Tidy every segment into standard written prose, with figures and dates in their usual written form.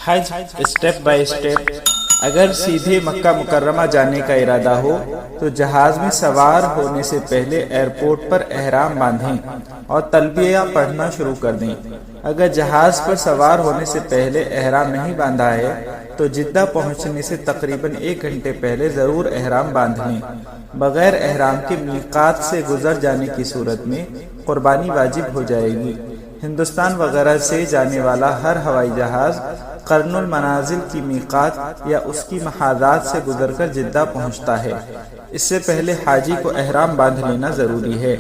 Hajj step by step. اگر سیدھے مکہ مکرمہ جانے کا ارادہ ہو تو جہاز میں سوار ہونے سے پہلے ایئرپورٹ پر احرام باندھیں اور تلبیہ پڑھنا شروع کر دیں۔ اگر جہاز پر سوار ہونے سے پہلے احرام نہیں باندھا ہے تو جدہ پہنچنے سے تقریباً 1 گھنٹے پہلے ضرور احرام باندھ لیں۔ بغیر احرام کے میقات سے گزر جانے کی صورت میں قربانی واجب ہو جائے گی۔ ہندوستان وغیرہ سے جانے والا ہر ہوائی جہاز قرن المنازل کی میقات یا اس کی محاذات سے گزر کر جدہ پہنچتا ہے۔ اس سے پہلے حاجی کو احرام باندھ لینا ضروری ہے۔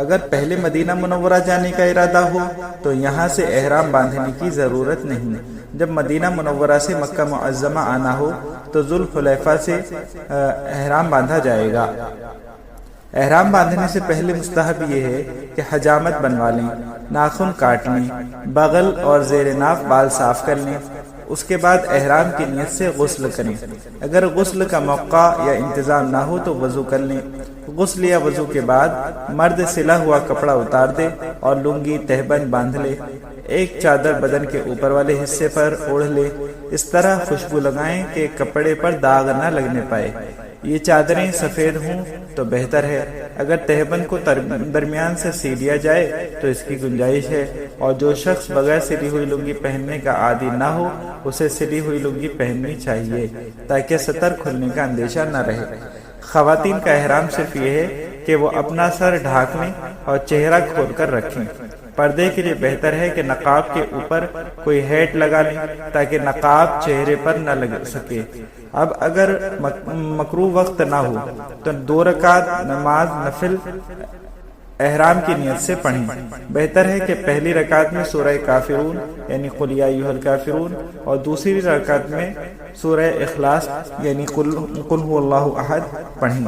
اگر پہلے مدینہ منورہ جانے کا ارادہ ہو تو یہاں سے احرام باندھنے کی ضرورت نہیں۔ جب مدینہ منورہ سے مکہ معظمہ آنا ہو تو ذوالحلیفہ سے احرام باندھا جائے گا۔ احرام باندھنے سے پہلے مستحب یہ ہے کہ حجامت بنوا لیں، ناخن کاٹ لیں، بغل اور زیر ناف بال صاف کر لیں۔ اس کے بعد احرام کی نیت سے غسل کریں۔ اگر غسل کا موقع یا انتظام نہ ہو تو وضو کر لیں۔ غسل یا وضو کے بعد مرد سلا ہوا کپڑا اتار دے اور لنگی تہبند باندھ لے۔ ایک چادر بدن کے اوپر والے حصے پر اوڑھ لے۔ اس طرح خوشبو لگائیں کہ کپڑے پر داغ نہ لگنے پائے۔ یہ چادریں سفید ہوں تو بہتر ہے۔ اگر تہبند کو درمیان سے سی لیا جائے تو اس کی گنجائش ہے، اور جو شخص بغیر سلی ہوئی لنگی پہننے کا عادی نہ ہو اسے سلی ہوئی لنگی پہننی چاہیے تاکہ سطر کھلنے کا اندیشہ نہ رہے۔ خواتین کا احرام صرف یہ ہے کہ وہ اپنا سر ڈھانک لیں اور چہرہ کھول کر رکھیں۔ پردے کے لیے بہتر ہے کہ نقاب کے اوپر کوئی ہیٹ لگا لیں تاکہ نقاب چہرے پر نہ لگ سکے۔ اب اگر مکروہ وقت نہ ہو تو 2 رکعت نماز نفل احرام کی نیت سے پڑھیں۔ بہتر ہے کہ پہلی رکعت میں سورہ کافرون یعنی قل یا ایھا الکافرون اور دوسری رکعت میں سورہ اخلاص یعنی قل ھو اللہ احد پڑھیں۔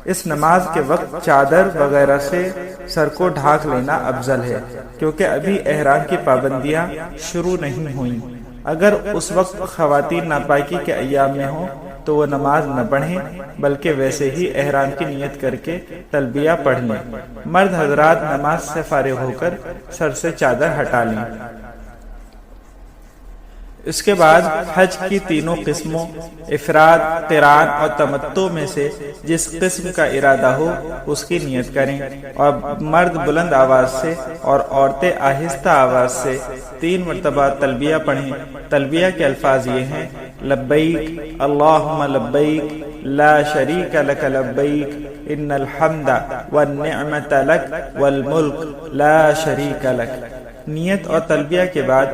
اس نماز کے وقت چادر وغیرہ سے سر کو ڈھانک لینا افضل ہے کیونکہ ابھی احرام کی پابندیاں شروع نہیں ہوئیں۔ اگر اس وقت خواتین ناپاکی کے ایام میں ہوں تو وہ نماز نہ پڑھیں بلکہ ویسے ہی احرام کی نیت کر کے تلبیہ پڑھ لیں۔ مرد حضرات نماز سے فارغ ہو کر سر سے چادر ہٹا لیں۔ اس کے بعد حج کی تینوں قسموں افراد، قران اور تمتع میں سے جس قسم کا ارادہ ہو اس کی نیت کریں، اور مرد بلند آواز سے اور عورتیں آہستہ آواز سے 3 مرتبہ تلبیہ پڑھیں۔ تلبیہ کے الفاظ یہ ہیں: لبیک اللہم لبیک لا شریک لک لبیک ان الحمد والنعمت لک والملک لا شریک لک۔ نیت اور تلبیہ کے بعد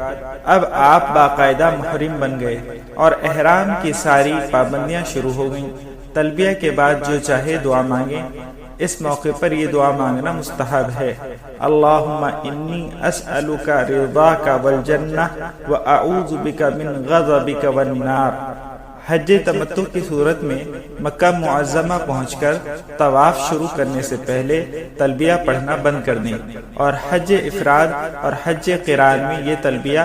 اب آپ باقاعدہ محرم بن گئے اور احرام کی ساری پابندیاں شروع ہو گئیں۔ تلبیہ کے بعد جو چاہے دعا مانگیں۔ اس موقع پر یہ دعا مانگنا مستحب ہے: اللہم انی اسألک رضاک والجنہ واعوذ بک من غضبک والنار۔ حج تمتع کی صورت میں مکہ معظمہ پہنچ کر طواف شروع کرنے سے پہلے تلبیہ پڑھنا بند کر دیں، اور حج افراد اور حج قران میں یہ تلبیہ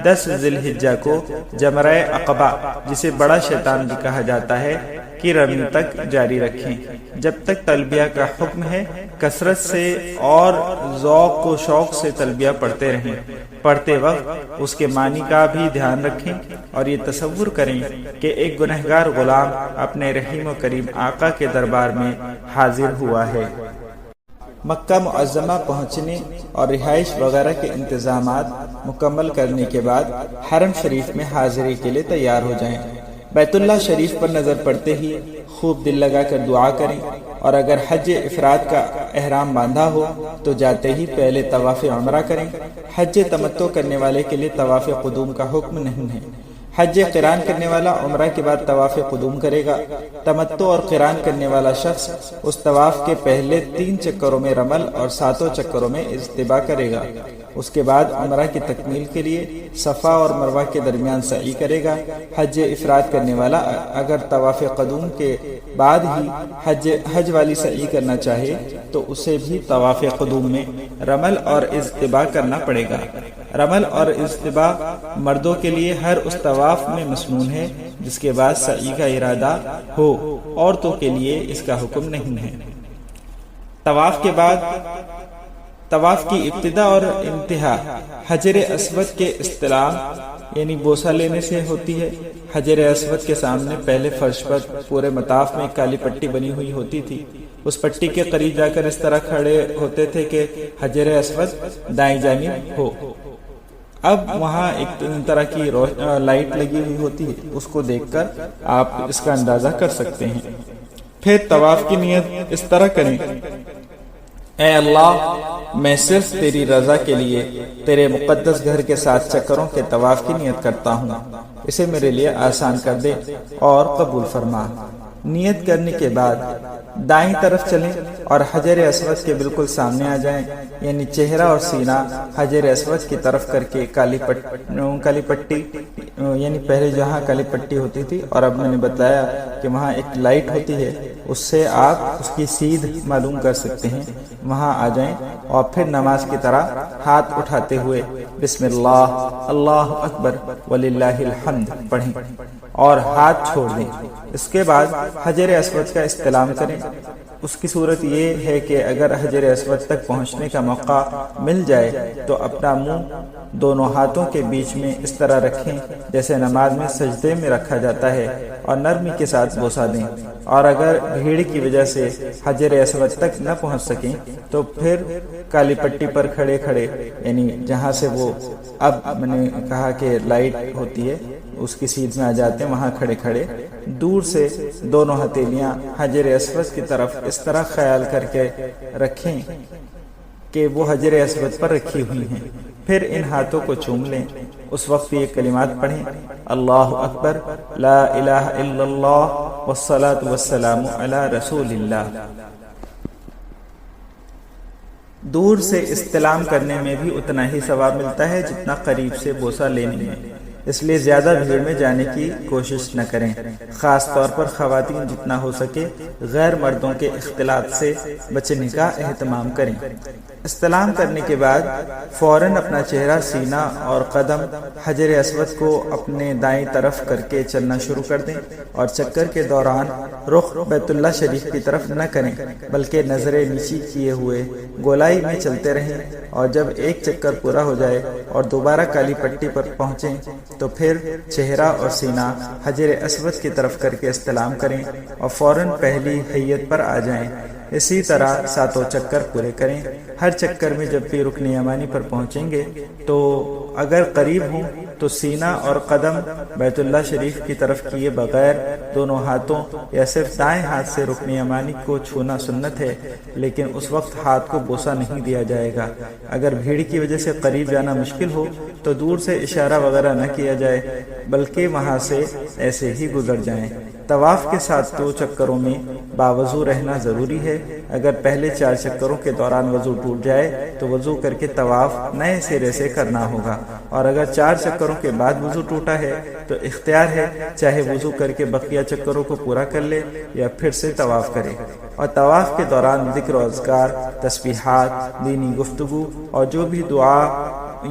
10 ذی الحجہ کو جمرہ عقبہ، جسے بڑا شیطان بھی کہا جاتا ہے، کی رمی تک جاری رکھیں۔ جب تک تلبیہ کا حکم ہے کثرت سے اور ذوق و شوق سے تلبیہ پڑھتے رہیں۔ پڑھتے وقت اس کے معنی کا بھی دھیان رکھیں اور یہ تصور کریں کہ ایک گنہگار غلام اپنے رحیم و کریم آقا کے دربار میں حاضر ہوا ہے۔ مکہ معظمہ پہنچنے اور رہائش وغیرہ کے انتظامات مکمل کرنے کے بعد حرم شریف میں حاضری کے لیے تیار ہو جائیں۔ بیت اللہ شریف پر نظر پڑتے ہی خوب دل لگا کر دعا کریں، اور اگر حج افراد کا احرام باندھا ہو تو جاتے ہی پہلے طواف عمرہ کریں۔ حج تمتع کرنے والے کے لیے طواف قدوم کا حکم نہیں ہے۔ حج قران کرنے والا عمرہ کے بعد طواف قدوم کرے گا۔ تمتع اور قران کرنے والا شخص اس طواف کے پہلے 3 چکروں میں رمل اور 7 چکروں میں اجتباء کرے گا۔ اس کے بعد عمرہ کی تکمیل کے لیے صفا اور مروہ کے درمیان سعی کرے گا۔ حج افراد کرنے والا اگر طواف قدوم کے بعد ہی حج والی سعی کرنا چاہے تو اسے بھی طواف قدوم میں رمل اور اجتباء کرنا پڑے گا۔ رمل اور اجتباء مردوں کے لیے ہر اس طواف میں مسنون ہے جس کے بعد سعی کا ارادہ ہو، عورتوں کے لیے اس کا حکم نہیں ہے۔ طواف کے بعد طواف کی ابتدا اور انتہا حجر اسود کے استلام یعنی بوسہ لینے سے ہوتی ہے۔ حجر اسود کے سامنے پہلے فرش پر پورے مطاف میں ایک کالی پٹی بنی ہوئی ہوتی تھی۔ اس پٹی کے قریب جا کر اس طرح کھڑے ہوتے تھے کہ حجر اسود دائیں جانب ہو۔ اب وہاں ایک طرح کی لائٹ لگی ہوئی ہوتی ہے، اس کو دیکھ کر آپ اس کا اندازہ کر سکتے ہیں۔ پھر طواف کی نیت اس طرح کریں: اے اللہ، میں صرف تیری رضا کے لیے تیرے مقدس گھر کے 7 چکروں کے طواف کی نیت کرتا ہوں، اسے میرے لیے آسان کر دے اور قبول فرما۔ نیت کرنے کے بعد دائیں طرف چلیں اور حجر اسود کے بالکل سامنے آ جائیں، یعنی چہرہ اور سینہ حجر اسود کی طرف کر کے کالی پٹی یعنی پہلے جہاں کالی پٹی ہوتی تھی اور اب میں نے بتایا کہ وہاں ایک لائٹ ہوتی ہے، اس سے آپ اس کی سیدھ معلوم کر سکتے ہیں، وہاں آ جائیں اور پھر نماز کی طرح ہاتھ اٹھاتے ہوئے بسم اللہ اللہ اکبر وللہ الحمد پڑھیں اور ہاتھ چھوڑ دیں۔ اس کے بعد حجر اسود کا استلام کریں۔ اس کی صورت یہ ہے کہ اگر حجر اسود تک پہنچنے کا موقع مل جائے تو اپنا منہ دونوں ہاتھوں کے بیچ میں اس طرح رکھیں جیسے نماز میں سجدے میں رکھا جاتا ہے اور نرمی کے ساتھ بوسہ دیں، اور اگر بھیڑ کی وجہ سے حجر اسود تک نہ پہنچ سکیں تو پھر کالی پٹی پر کھڑے کھڑے یعنی جہاں سے وہ اب میں نے کہا کہ لائٹ ہوتی ہے اس کی سیدھ میں آ جاتے ہیں، وہاں کھڑے کھڑے دور سے دونوں ہتھیلیاں حجر اسود کی طرف اس طرح خیال کر کے رکھیں کہ وہ حجر اسود پر رکھی ہوئی ہیں، پھر ان ہاتھوں کو چوم لیں۔ اس وقت یہ کلمات پڑھیں: اللہ اکبر، لا الہ الا اللہ، والصلاة والسلام علی رسول اللہ۔ دور سے استلام کرنے میں بھی اتنا ہی ثواب ملتا ہے جتنا قریب سے بوسہ لینے میں، اس لیے زیادہ بھیڑ میں جانے کی کوشش نہ کریں، خاص طور پر خواتین جتنا ہو سکے غیر مردوں کے اختلاط سے بچنے کا اہتمام کریں۔ استلام کرنے کے بعد فوراً اپنا چہرہ، سینہ اور قدم حجر اسود کو اپنے دائیں طرف کر کے چلنا شروع کر دیں، اور چکر کے دوران رخ بیت اللہ شریف کی طرف نہ کریں بلکہ نظریں نیچی کیے ہوئے گولائی میں چلتے رہیں، اور جب ایک چکر پورا ہو جائے اور دوبارہ کالی پٹی پر پہنچیں تو پھر چہرہ اور سینہ حجر اسود کی طرف کر کے استلام کریں اور فوراً پہلی حیت پر آ جائیں۔ اسی طرح 7 چکر پورے کریں۔ ہر چکر میں جب بھی رکن یمانی پر پہنچیں گے تو اگر قریب ہوں تو سینہ اور قدم بیت اللہ شریف کی طرف کیے بغیر دونوں ہاتھوں یا صرف دائیں ہاتھ سے رکن یمانی کو چھونا سنت ہے، لیکن اس وقت ہاتھ کو بوسہ نہیں دیا جائے گا۔ اگر بھیڑ کی وجہ سے قریب جانا مشکل ہو تو دور سے اشارہ وغیرہ نہ کیا جائے بلکہ وہاں سے ایسے ہی گزر جائیں۔ طواف کے 7 چکروں میں باوضو رہنا ضروری ہے۔ اگر پہلے 4 چکروں کے دوران وضو ٹوٹ جائے تو وضو کر کے طواف نئے سرے سے کرنا ہوگا، اور اگر 4 چکروں کے بعد وضو ٹوٹا ہے تو اختیار ہے، چاہے وضو کر کے بقیہ چکروں کو پورا کر لے یا پھر سے طواف کرے۔ اور طواف کے دوران ذکر و اذکار، تسبیحات، دینی گفتگو اور جو بھی دعا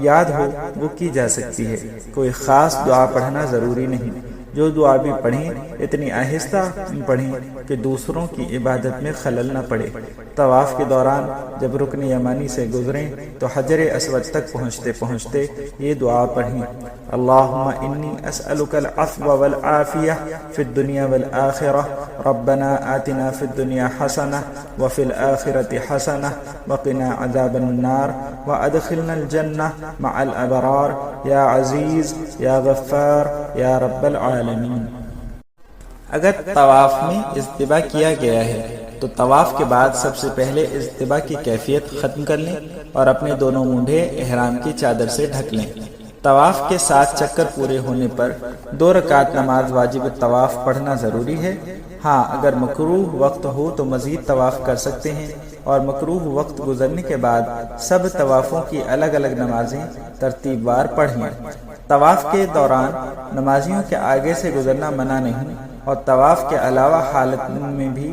یاد ہو وہ کی جا سکتی ہے، کوئی خاص دعا پڑھنا ضروری نہیں۔ جو دعا بھی پڑھیں اتنی آہستہ پڑھیں کہ دوسروں کی عبادت میں خلل نہ پڑے۔ طواف کے دوران جب رکن یمانی سے گزریں تو حجر اسود تک پہنچتے پہنچتے یہ دعا پڑھیں: اللہم انی اسألک العفو والعافیہ فی الدنیا والآخرہ، ربنا آتنا فی الدنیا حسنہ وفی الآخرۃ حسنہ وقنا عذاب النار وادخلنا الجنہ مع الابرار یا عزیز یا غفار یا رب العالمین۔ اگر طواف میں اجتباء کیا گیا ہے تو طواف کے بعد سب سے پہلے اجتباء کی کیفیت ختم کر لیں اور اپنے دونوں مونڈھے احرام کی چادر سے ڈھک لیں۔ طواف کے 7 چکر پورے ہونے پر 2 رکعت نماز واجب الطواف پڑھنا ضروری ہے۔ ہاں، اگر مکروہ وقت ہو تو مزید طواف کر سکتے ہیں، اور مکروہ وقت گزرنے کے بعد سب طوافوں کی الگ الگ نمازیں ترتیب وار پڑھیں۔ طواف کے دوران نمازیوں کے آگے سے گزرنا منع نہیں، اور طواف کے علاوہ حالت میں بھی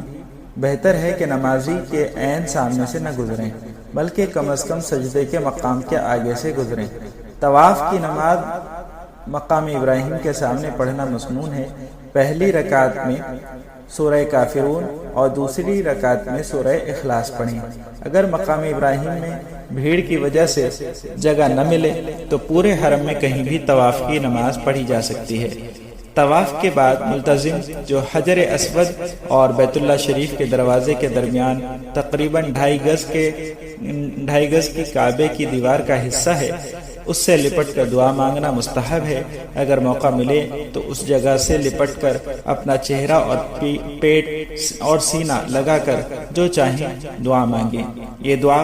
بہتر ہے کہ نمازی کے عین سامنے سے نہ گزریں بلکہ کم از کم سجدے کے مقام کے آگے سے گزریں۔ طواف کی نماز مقام ابراہیم کے سامنے پڑھنا مسنون ہے۔ پہلی رکعت میں سورہ کافرون اور دوسری رکعت میں سورہ اخلاص پڑھیں۔ اگر مقام ابراہیم میں بھیڑ کی وجہ سے جگہ نہ ملے تو پورے حرم میں کہیں بھی طواف کی نماز پڑھی جا سکتی ہے۔ طواف کے بعد ملتزم جو حجر اسود اور بیت اللہ شریف کے دروازے کے درمیان تقریباً 2.5 گز کی کعبے کی دیوار کا حصہ ہے، اس سے لپٹ کر دعا مانگنا مستحب ہے۔ اگر موقع ملے تو اس جگہ سے لپٹ کر اپنا چہرہ اور پیٹ اور سینہ لگا کر جو چاہیں دعا مانگیں۔ یہ دعا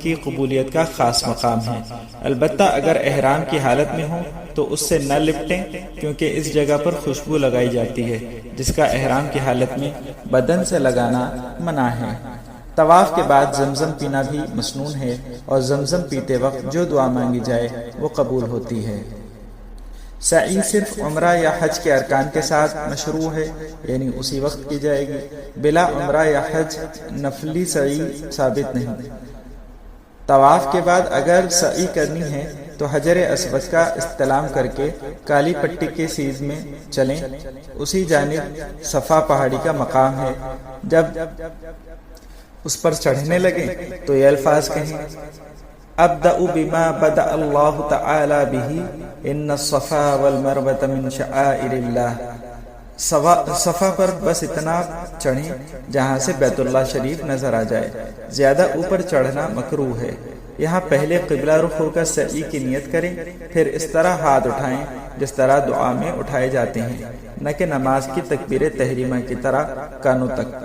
کی قبولیت کا خاص مقام ہے۔ البتہ اگر احرام کی حالت میں ہوں تو اس سے نہ لپٹیں، کیونکہ اس جگہ پر خوشبو لگائی جاتی ہے جس کا احرام کی حالت میں بدن سے لگانا منع ہے۔ طواف کے بعد زمزم پینا بھی مسنون ہے، اور زمزم پیتے وقت جو دعا مانگی جائے وہ قبول ہوتی ہے۔ سعی صرف عمرہ یا حج کے ارکان کے ساتھ مشروع ہے، یعنی اسی وقت کی جائے گی۔ بلا عمرہ یا حج نفلی سعی ثابت نہیں۔ طواف کے بعد اگر سعی کرنی ہے تو حجر اسود کا استلام کر کے کالی پٹی کے سیدھ میں چلیں، اسی جانب صفا پہاڑی کا مقام ہے۔ جب اس پر چڑھنے لگیں تو یہ الفاظ کہیں: ابدأ بما بدأ اللہ تعالی بہ ان الصفا والمروۃ من شعائر اللہ۔ صفا پر بس اتنا چڑھیں جہاں سے بیت اللہ شریف نظر آ جائے، زیادہ اوپر چڑھنا مکروہ ہے۔ یہاں پہلے قبلہ رخ ہو کر سعی کی نیت کریں، پھر اس طرح ہاتھ اٹھائیں جس طرح دعا میں اٹھائے جاتے ہیں، نہ کہ نماز کی تکبیر تحریمہ کی طرح کانوں تک۔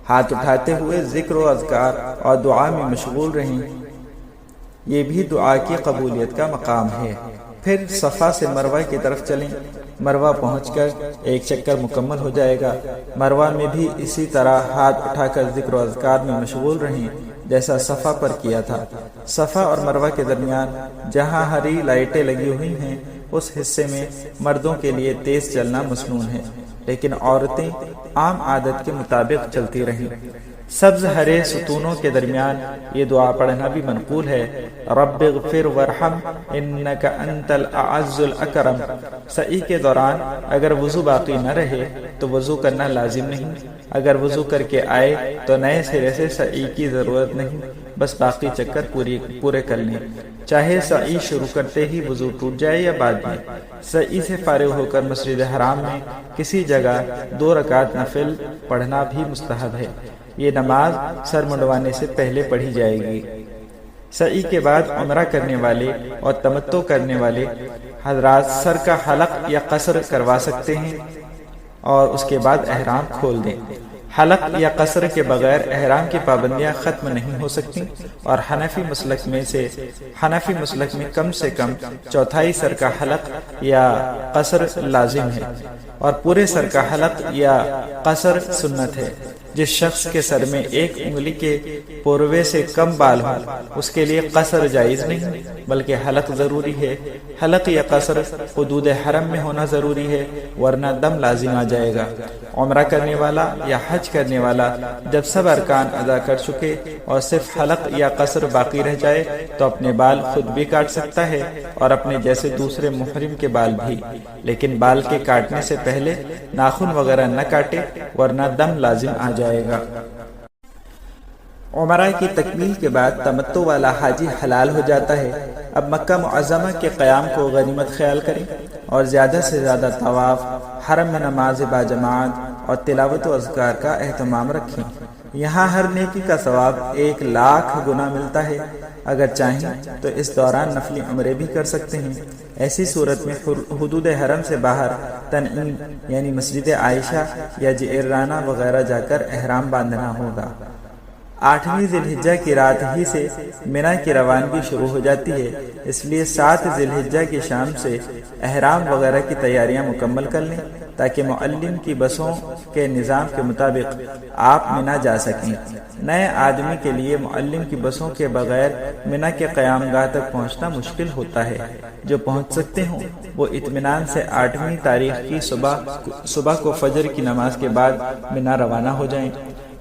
ہاتھ اٹھاتے ہوئے ذکر و اذکار اور دعا میں مشغول رہیں، یہ بھی دعا کی قبولیت کا مقام ہے۔ پھر صفا سے مروہ کی طرف چلیں، مروہ پہنچ کر ایک چکر مکمل ہو جائے گا۔ مروہ میں بھی اسی طرح ہاتھ اٹھا کر ذکر و اذکار میں مشغول رہیں جیسا صفا پر کیا تھا۔ صفا اور مروہ کے درمیان جہاں ہری لائٹیں لگی ہوئی ہیں اس حصے میں مردوں کے لیے تیز چلنا مسنون ہے، لیکن عورتیں عام عادت کے مطابق چلتی رہیں۔ سبز ہرے ستونوں کے درمیان یہ دعا پڑھنا بھی منقول ہے: رب اغفر وارحم انک انت الاعز الاکرم۔ سعی کے دوران اگر وضو باقی نہ رہے تو وضو کرنا لازم نہیں۔ اگر وضو کر کے آئے تو نئے سرے سے سعی کی ضرورت نہیں، بس باقی چکر پورے کر لیں، چاہے سعی شروع کرتے ہی وضو ٹوٹ جائے یا بعد میں۔ سعی سے فارغ ہو کر مسجد حرام میں کسی جگہ 2 رکعت نفل پڑھنا بھی مستحب ہے۔ یہ نماز سر منڈوانے سے پہلے پڑھی جائے گی۔ سعی کے بعد عمرہ کرنے والے اور تمتع کرنے والے حضرات سر کا حلق یا قصر کروا سکتے ہیں اور اس کے بعد احرام کھول دیں۔ حلق یا قصر کے بغیر احرام کی پابندیاں ختم نہیں ہو سکتی، اور حنفی مسلک میں کم سے کم چوتھائی سر کا حلق یا قصر لازم ہے، اور پورے سر کا حلق یا قصر سنت ہے۔ جس شخص کے سر میں 1 انگلی کے پوروے سے کم بال ہو اس کے لیے قصر جائز نہیں، بلکہ حلق ضروری ہے۔ حلق یا قصر حدود حرم میں ہونا ضروری ہے، ورنہ دم لازم آ جائے گا۔ عمرہ کرنے والا یا حج کرنے والا جب سب ارکان ادا کر چکے اور صرف حلق یا قصر باقی رہ جائے تو اپنے بال خود بھی کاٹ سکتا ہے، اور اپنے جیسے دوسرے محرم کے بال بھی، لیکن بال کے کاٹنے سے پہلے ناخن وغیرہ نہ کاٹے، ورنہ دم لازم آ جائے گا۔ عمرہ کی تکمیل کے بعد تمتع والا حاجی حلال ہو جاتا ہے۔ اب مکہ معظمہ کے قیام کو غنیمت خیال کریں اور زیادہ سے زیادہ طواف، حرم میں نماز باجماعت اور تلاوت و اذکار کا اہتمام رکھیں۔ یہاں ہر نیکی کا ثواب 1,00,000 گنا ملتا ہے۔ اگر چاہیں تو اس دوران نفلی عمرے بھی کر سکتے ہیں۔ ایسی صورت میں حدود حرم سے باہر تنعیم یعنی مسجد عائشہ یا جعرانہ وغیرہ جا کر احرام باندھنا ہوگا۔ 8ویں ذی الحجہ کی رات ہی سے منی کی روانگی شروع ہو جاتی ہے، اس لیے 7 ذی الحجہ کی شام سے احرام وغیرہ کی تیاریاں مکمل کر لیں تاکہ معلم کی بسوں کے نظام کے مطابق آپ منی جا سکیں۔ نئے آدمی کے لیے معلم کی بسوں کے بغیر منی کے قیام گاہ تک پہنچنا مشکل ہوتا ہے۔ جو پہنچ سکتے ہوں وہ اطمینان سے 8ویں تاریخ کی صبح کو فجر کی نماز کے بعد منی روانہ ہو جائیں۔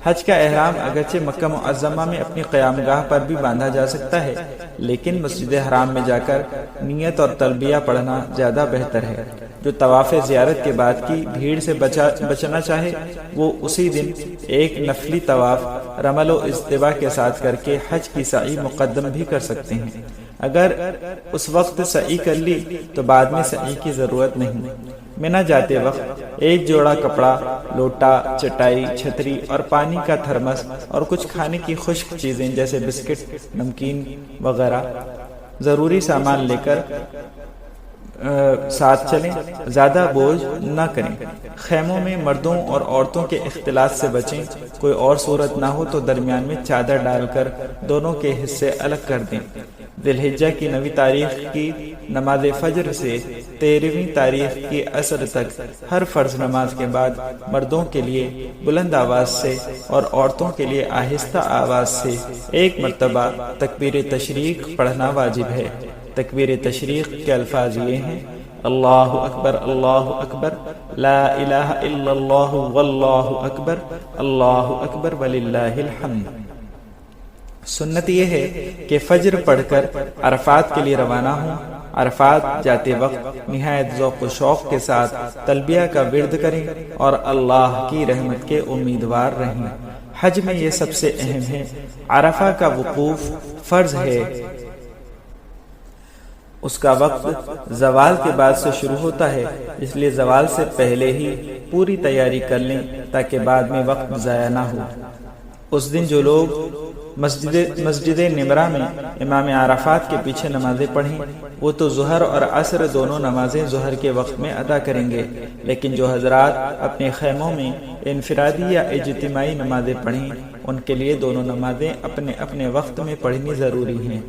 حج کا احرام اگرچہ مکہ معظمہ میں اپنی قیام گاہ پر بھی باندھا جا سکتا ہے، لیکن مسجد حرام میں جا کر نیت اور تلبیہ پڑھنا زیادہ بہتر ہے۔ جو طواف زیارت کے بعد کی بھیڑ سے بچنا چاہے وہ اسی دن ایک نفلی طواف رمل و اجتباء کے ساتھ کر کے حج کی سعی مقدم بھی کر سکتے ہیں۔ اگر اس وقت سعی کر لی تو بعد میں سعی کی ضرورت نہیں۔ منی جاتے وقت ایک جوڑا کپڑا، لوٹا، چٹائی، چھتری اور پانی کا تھرمس اور کچھ کھانے کی خشک چیزیں جیسے بسکٹ، نمکین وغیرہ ضروری سامان لے کر ساتھ چلیں، زیادہ بوجھ نہ کریں۔ خیموں میں مردوں اور عورتوں کے اختلاط سے بچیں۔ کوئی اور صورت نہ ہو تو درمیان میں چادر ڈال کر دونوں کے حصے الگ کر دیں۔ ذی الحجہ کی 9 تاریخ کی نماز فجر سے 13ویں تاریخ کی عصر تک ہر فرض نماز کے بعد مردوں کے لیے بلند آواز سے اور عورتوں کے لیے آہستہ آواز سے ایک مرتبہ تکبیر تشریق پڑھنا واجب ہے۔ تکبیر تشریق کے الفاظ یہ ہیں: اللہ اکبر، اللہ اکبر، لا الہ الا اللہ واللہ اکبر، اللہ اکبر وللہ الحمد۔ سنت یہ ہے کہ فجر پڑھ کر عرفات کے لیے روانہ ہوں۔ عرفات جاتے وقت نہایت ذوق و شوق کے ساتھ تلبیہ کا ورد کریں اور اللہ کی رحمت کے امیدوار رہیں۔ حج میں یہ سب سے اہم ہے۔ عرفہ کا وقوف فرض ہے۔ اس کا وقت زوال کے بعد سے شروع ہوتا ہے، اس لیے زوال سے پہلے ہی پوری تیاری کر لیں تاکہ بعد میں وقت ضائع نہ ہو۔ اس دن جو لوگ مسجد نمرہ میں امام عرفات کے پیچھے نمازیں پڑھیں وہ تو ظہر اور عصر دونوں نمازیں ظہر کے وقت میں ادا کریں گے، لیکن جو حضرات اپنے خیموں میں انفرادی یا اجتماعی نمازیں پڑھیں ان کے لیے دونوں نمازیں اپنے اپنے وقت میں پڑھنی ضروری ہیں۔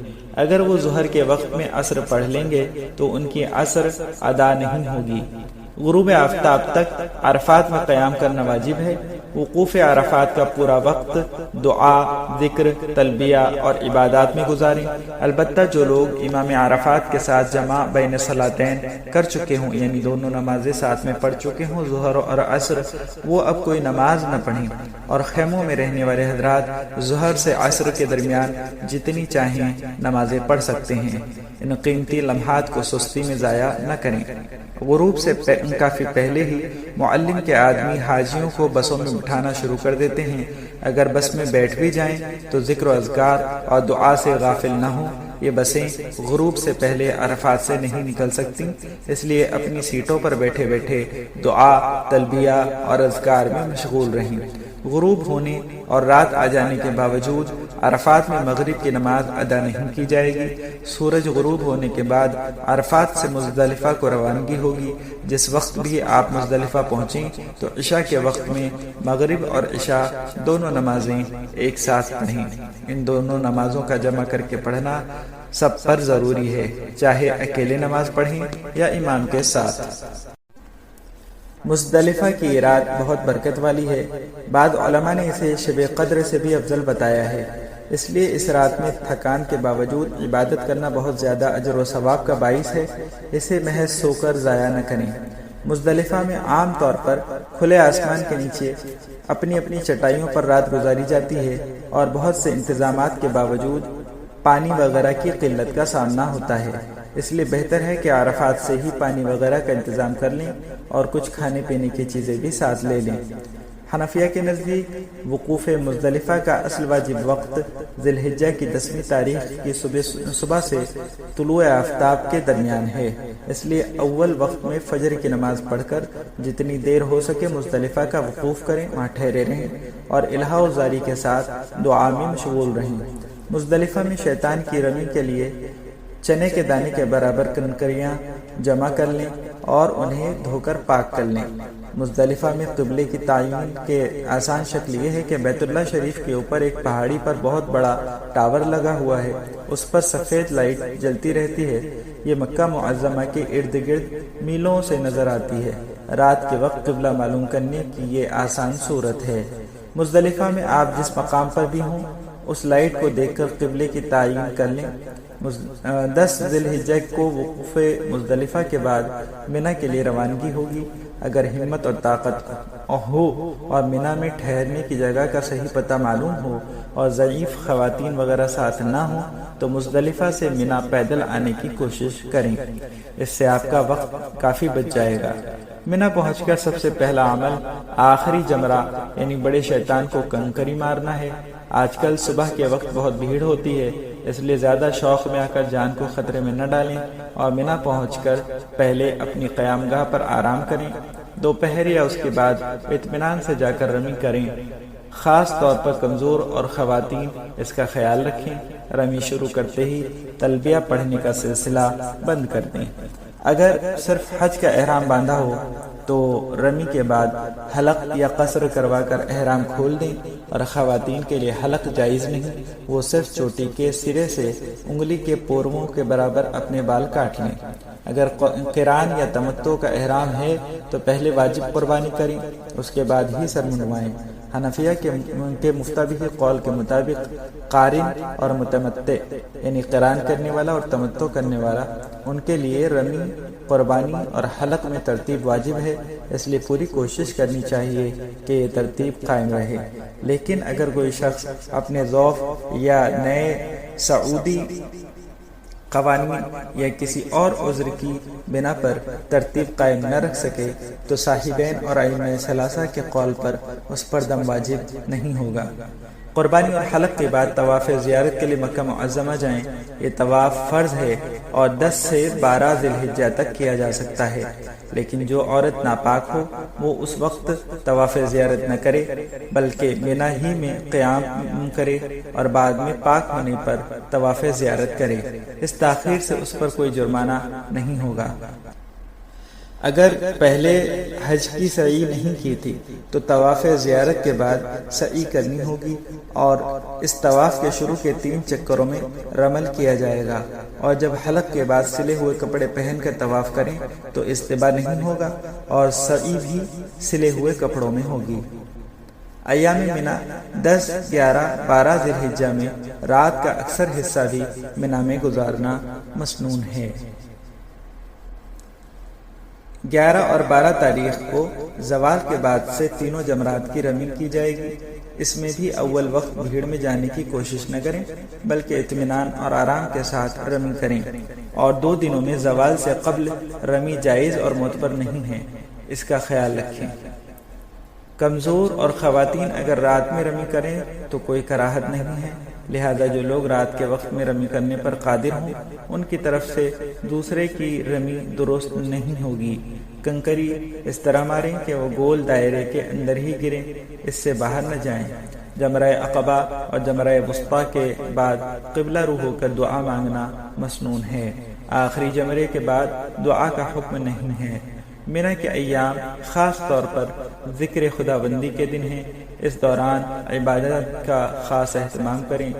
اگر وہ ظہر کے وقت میں عصر پڑھ لیں گے تو ان کی عصر ادا نہیں ہوگی۔ غروب آفتاب تک عرفات میں قیام کرنا واجب ہے۔ وقوف عرفات کا پورا وقت دعا، ذکر، تلبیہ اور عبادات میں گزاریں۔ البتہ جو لوگ امام عرفات کے ساتھ جمع بین صلاتین کر چکے ہوں، یعنی دونوں نمازیں ساتھ میں پڑھ چکے ہوں، ظہر اور عصر، وہ اب کوئی نماز نہ پڑھیں، اور خیموں میں رہنے والے حضرات ظہر سے عصر کے درمیان جتنی چاہیں نمازیں پڑھ سکتے ہیں۔ ان قیمتی لمحات کو سستی میں ضائع نہ کریں۔ غروب سے کافی پہلے ہی معلم کے آدمی حاجیوں کو بسوں میں بٹھانا شروع کر دیتے ہیں۔ اگر بس میں بیٹھ بھی جائیں تو ذکر و اذکار اور دعا سے غافل نہ ہوں۔ یہ بسیں غروب سے پہلے عرفات سے نہیں نکل سکتی، اس لیے اپنی سیٹوں پر بیٹھے بیٹھے دعا، تلبیہ اور اذکار میں مشغول رہیں۔ غروب ہونے اور رات آ جانے کے باوجود عرفات میں مغرب کی نماز ادا نہیں کی جائے گی۔ سورج غروب ہونے کے بعد عرفات سے مزدلفہ کو روانگی ہوگی۔ جس وقت بھی آپ مزدلفہ پہنچیں تو عشاء کے وقت میں مغرب اور عشاء دونوں نمازیں ایک ساتھ پڑھیں۔ ان دونوں نمازوں کا جمع کر کے پڑھنا سب پر ضروری ہے، چاہے اکیلے نماز پڑھیں یا امام کے ساتھ۔ مزدلفہ کی یہ رات بہت برکت والی ہے۔ بعض علماء نے اسے شب قدر سے بھی افضل بتایا ہے، اس لیے اس رات میں تھکان کے باوجود عبادت کرنا بہت زیادہ اجر و ثواب کا باعث ہے۔ اسے محض سو کر ضائع نہ کریں۔ مزدلفہ میں عام طور پر کھلے آسمان کے نیچے اپنی اپنی چٹائیوں پر رات گزاری جاتی ہے، اور بہت سے انتظامات کے باوجود پانی وغیرہ کی قلت کا سامنا ہوتا ہے۔ اس لیے بہتر ہے کہ عرفات سے ہی پانی وغیرہ کا انتظام کر لیں اور کچھ کھانے پینے کی چیزیں بھی ساتھ لے لیں۔ حنفیہ کے نزدیک وقوف مزدلفہ کا اصل واجب وقت ذی الحجہ کی 10ویں تاریخ کی صبح سے طلوع آفتاب کے درمیان ہے، اس لیے اول وقت میں فجر کی نماز پڑھ کر جتنی دیر ہو سکے مزدلفہ کا وقوف کریں، وہاں ٹھہرے رہیں اور الہا و زاری کے ساتھ دعا میں مشغول رہیں۔ مزدلفہ میں شیطان کی رمی کے لیے چنے کے دانے کے برابر کنکریاں جمع کر لیں اور انہیں دھو کر پاک کر لیں۔ مزدلفہ میں قبلے کی تعین کے آسان شکل یہ ہے کہ بیت اللہ شریف کے اوپر ایک پہاڑی پر بہت بڑا ٹاور لگا ہوا ہے، اس پر سفید لائٹ جلتی رہتی ہے۔ یہ مکہ معظمہ کے ارد گرد میلوں سے نظر آتی ہے۔ رات کے وقت قبلہ معلوم کرنے کی یہ آسان صورت ہے۔ مزدلفہ میں آپ جس مقام پر بھی ہوں اس لائٹ کو دیکھ کر قبلے کی تعین کر لیں۔ 10 ذی الحجہ کو وقوف مزدلفہ کے بعد منی کے لیے روانگی ہوگی۔ اگر ہمت اور طاقت ہو اور مینا میں ٹھہرنے کی جگہ کا صحیح پتہ معلوم ہو اور ضعیف خواتین وغیرہ ساتھ نہ ہوں تو مزدلفہ سے مینا پیدل آنے کی کوشش کریں، اس سے آپ کا وقت کافی بچ جائے گا۔ مینا پہنچ کر سب سے پہلا عمل آخری جمرہ یعنی بڑے شیطان کو کنکری مارنا ہے۔ آج کل صبح کے وقت بہت بھیڑ ہوتی ہے، اس لیے زیادہ شوق میں آ کر جان کو خطرے میں نہ ڈالیں اور مینا پہنچ کر پہلے اپنی قیام گاہ پر آرام کریں۔ دوپہر یا اس کے بعد اطمینان سے جا کر رمی کریں۔ خاص طور پر کمزور اور خواتین اس کا خیال رکھیں۔ رمی شروع کرتے ہی تلبیہ پڑھنے کا سلسلہ بند کر دیں۔ اگر صرف حج کا احرام باندھا ہو تو رمی کے بعد حلق یا قصر کروا کر احرام کھول دیں، اور خواتین کے لیے حلق جائز نہیں، وہ صرف چوٹی کے سرے سے انگلی کے پوروں کے برابر اپنے بال کاٹ لیں۔ اگر قران یا تمتع کا احرام ہے تو پہلے واجب قربانی کریں، اس کے بعد ہی سر منڈوائیں۔ حنفیہ کے مفتبی قول کے مطابق قارن اور متمتع یعنی قران کرنے والا اور تمتع کرنے والا، ان کے لیے رمی، قربانی اور حلق میں ترتیب واجب ہے، اس لیے پوری کوشش کرنی چاہیے کہ یہ ترتیب قائم رہے۔ لیکن اگر کوئی شخص اپنے ذوق یا نئے سعودی قوانین یا کسی اور عذر کی بنا پر ترتیب قائم نہ رکھ سکے تو صاحبین اور ائمہ ثلاثہ کے قول پر اس پر دم واجب نہیں ہوگا۔ قربانی اور حلق کے بعد طواف زیارت کے لیے مکہ معظمہ جائیں۔ یہ طواف فرض ہے اور 10 سے 12 ذی الحجہ تک کیا جا سکتا ہے، لیکن جو عورت ناپاک ہو وہ اس وقت طواف زیارت نہ کرے بلکہ مینا ہی میں قیام کرے اور بعد میں پاک ہونے پر طواف زیارت کرے۔ اس تاخیر سے اس پر کوئی جرمانہ نہیں ہوگا۔ اگر پہلے حج کی سعی نہیں کی تھی تو طواف زیارت کے بعد سعی کرنی ہوگی، اور اس طواف کے شروع کے 3 چکروں میں رمل کیا جائے گا، اور جب حلق کے بعد سلے ہوئے کپڑے پہن کر طواف کریں تو استباء نہیں ہوگا اور سعی بھی سلے ہوئے کپڑوں میں ہوگی۔ ایام مینا 10، 11، 12 ذی الحجہ میں رات کا اکثر حصہ بھی مینا میں گزارنا مسنون ہے۔ 11 اور 12 تاریخ کو زوال کے بعد سے تینوں جمرات کی رمی کی جائے گی۔ اس میں بھی اول وقت بھیڑ میں جانے کی کوشش نہ کریں بلکہ اطمینان اور آرام کے ساتھ رمی کریں، اور 2 دنوں میں زوال سے قبل رمی جائز اور معتبر نہیں ہے، اس کا خیال رکھیں۔ کمزور اور خواتین اگر رات میں رمی کریں تو کوئی کراہت نہیں ہے، لہذا جو لوگ رات کے وقت میں رمی کرنے پر قادر ہوں ان کی طرف سے دوسرے کی رمی درست نہیں ہوگی۔ کنکری اس طرح ماریں کہ وہ گول دائرے کے اندر ہی گریں، اس سے باہر نہ جائیں۔ جمرہ عقبہ اور جمرہ وسطیٰ کے بعد قبلہ رو ہو کر دعا مانگنا مسنون ہے۔ آخری جمرے کے بعد دعا کا حکم نہیں ہے۔ مینا کے ایام خاص طور پر ذکر خداوندی کے دن ہیں، اس دوران عبادت کا خاص اہتمام کریں۔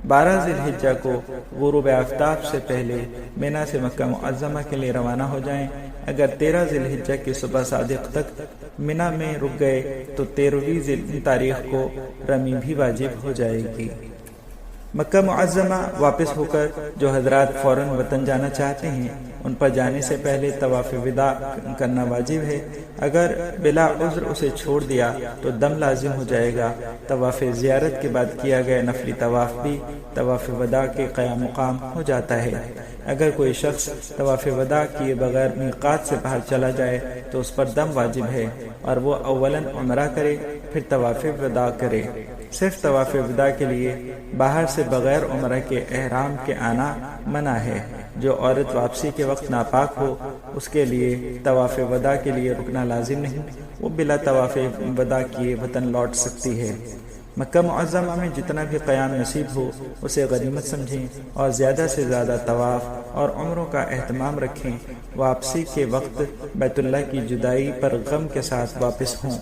12 ذی الحجہ کو غروب آفتاب سے پہلے مینا سے مکہ معظمہ کے لیے روانہ ہو جائیں۔ اگر 13 ذی الحجہ کی صبح صادق تک مینا میں رک گئے تو 13ویں تاریخ کو رمی بھی واجب ہو جائے گی۔ مکہ معظمہ واپس ہو کر جو حضرات فوراً وطن جانا چاہتے ہیں ان پر جانے سے پہلے طواف وداع کرنا واجب ہے۔ اگر بلا عذر اسے چھوڑ دیا تو دم لازم ہو جائے گا۔ طواف زیارت کے بعد کیا گیا نفلی طواف بھی طواف وداع کے قیام مقام ہو جاتا ہے۔ اگر کوئی شخص طواف وداع کیے بغیر میقات سے باہر چلا جائے تو اس پر دم واجب ہے اور وہ اولاً عمرہ کرے پھر طواف وداع کرے۔ صرف طواف وداع کے لیے باہر سے بغیر عمرہ کے احرام کے آنا منع ہے۔ جو عورت واپسی کے وقت ناپاک ہو اس کے لیے طواف وداع کے لیے رکنا لازم نہیں، وہ بلا طواف وداع کیے وطن لوٹ سکتی ہے۔ مکہ معظمہ میں جتنا بھی قیام نصیب ہو اسے غنیمت سمجھیں اور زیادہ سے زیادہ طواف اور عمروں کا اہتمام رکھیں۔ واپسی کے وقت بیت اللہ کی جدائی پر غم کے ساتھ واپس ہوں۔